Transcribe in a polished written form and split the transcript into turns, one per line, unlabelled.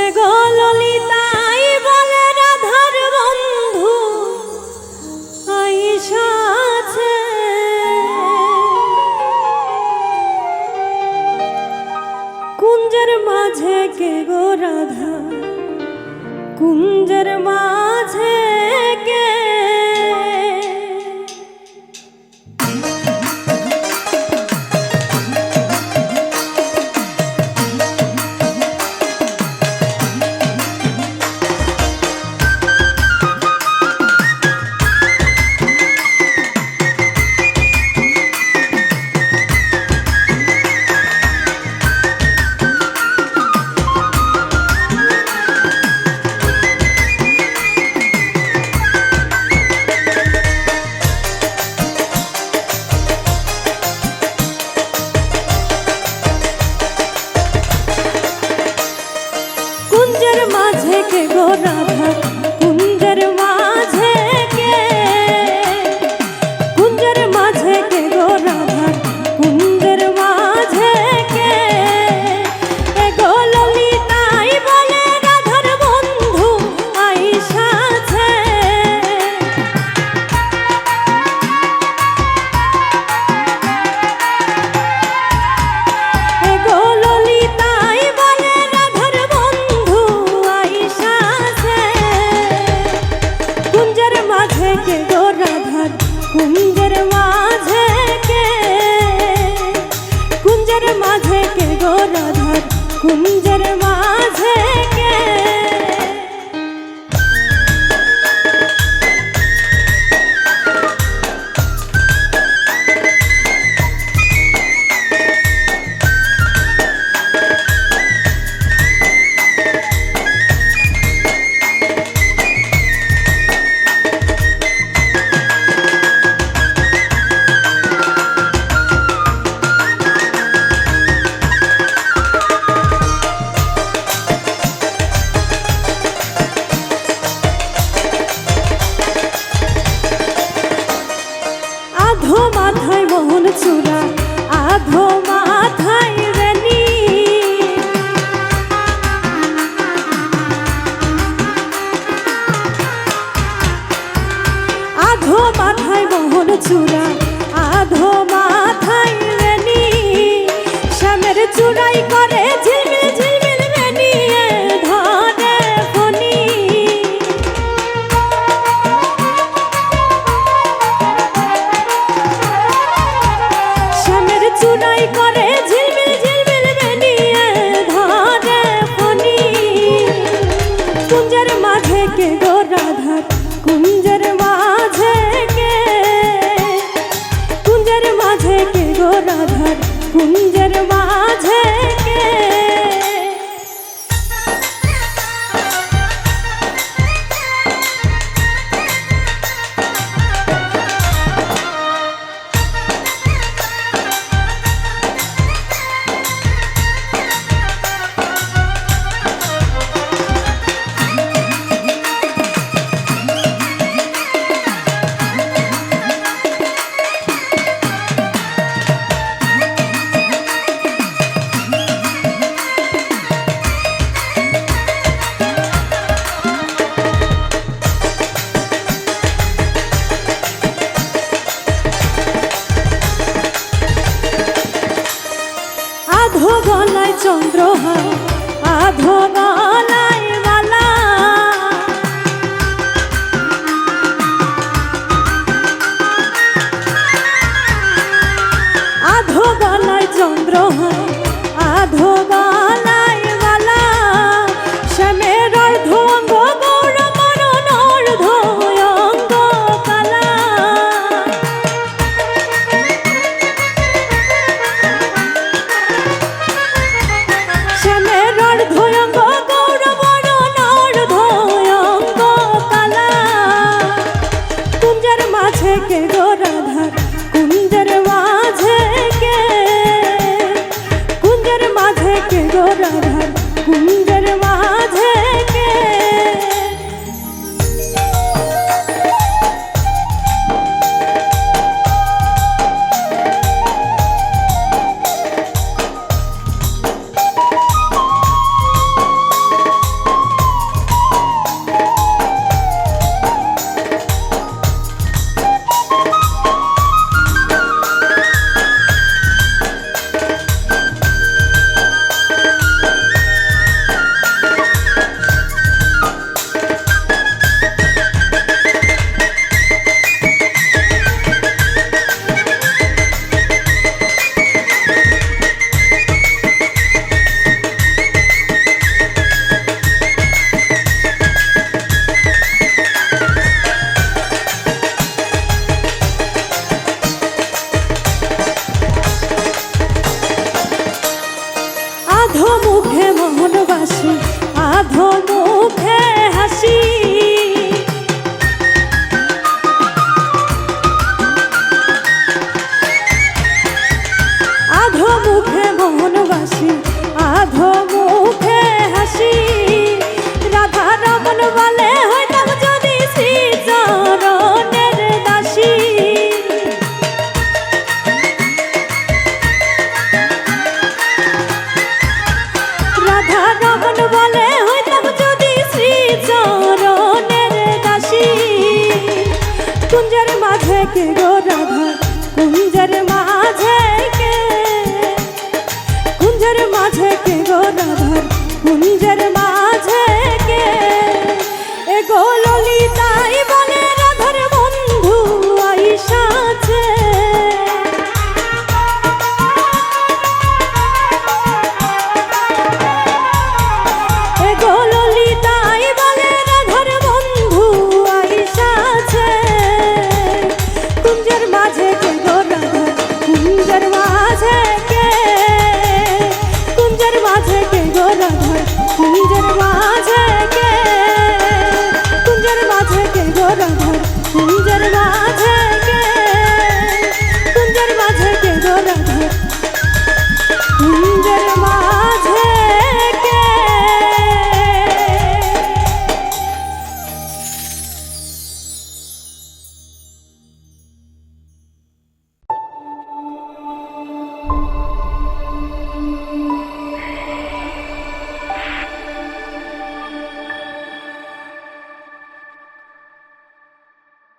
এগো ললিতাই বলে রাধার বন্ধু আইসাছে, কুঞ্জের মাঝে কে গো রাধা, কুঞ্জের মাঝে কে? কুঞ্জের মাঝে কে গো রাধা, কুঞ্জের মাঝে কে? কুঞ্জের মাঝে কে গো রাধা, কুঞ্জের মাঝে কে? এগো ললিতাই বলে রাধার বন্ধু আইসাছে, এগো ললিতাই বলে রাধার বন্ধু আইসাছে, কুঞ্জের মাঝে কে গো রাধার, কুঞ্জের মাঝে কে? কুঞ্জের মাঝে কে গো রাধার, কুঞ্জের মাঝে কে? আধো মাথায় মোহন চূড়া, আধো মাথায় রেনি, আধো মাথায় মোহন চূড়া, আধো মাথায় রেনি, শ্যামের চূড়াই করে ঝিলমিল ঝিলমিল বেনি ধরে ফণি, শ্যামের চূড়াই করে ঝিলমিল ঝিলমিল বেনি ধরে ফণি, কুঞ্জের মাঝে কে গো রাধার, কুঞ্জের মাঝে কে? কুঞ্জের মাঝে কে গো রাধার, কুঞ্জের মাঝে কে? আধো গলায় চন্দ্রহার, আধো গলায় মালা, আধো গলায় চন্দ্রহার, আধো গলায় মালা, শ্যামের অর্ধ অঙ্গ গৌর মরণ অর্ধ অঙ্গ কালা, শ্যামের অর্ধ অঙ্গ গৌর মরণ অর্ধ অঙ্গ কালা, কুঞ্জের মাঝে কে গো রাধার, কুঞ্জের মাঝে কে? কুঞ্জের মাঝে কে গো রাধার, কুঞ্জের মাঝে কে? আধো মুখে মোহনবাসী আধো মুখে হাসি আধো মুখে মোহনবাসী আধো মুখে হাসি রাধা রমন বলে হইতাম যদি শ্রী চরণের দাসী রাধা রমন বলে হইতাম যদি শ্রী চরণের দাসী কুঞ্জের মাঝে কে গো রাধা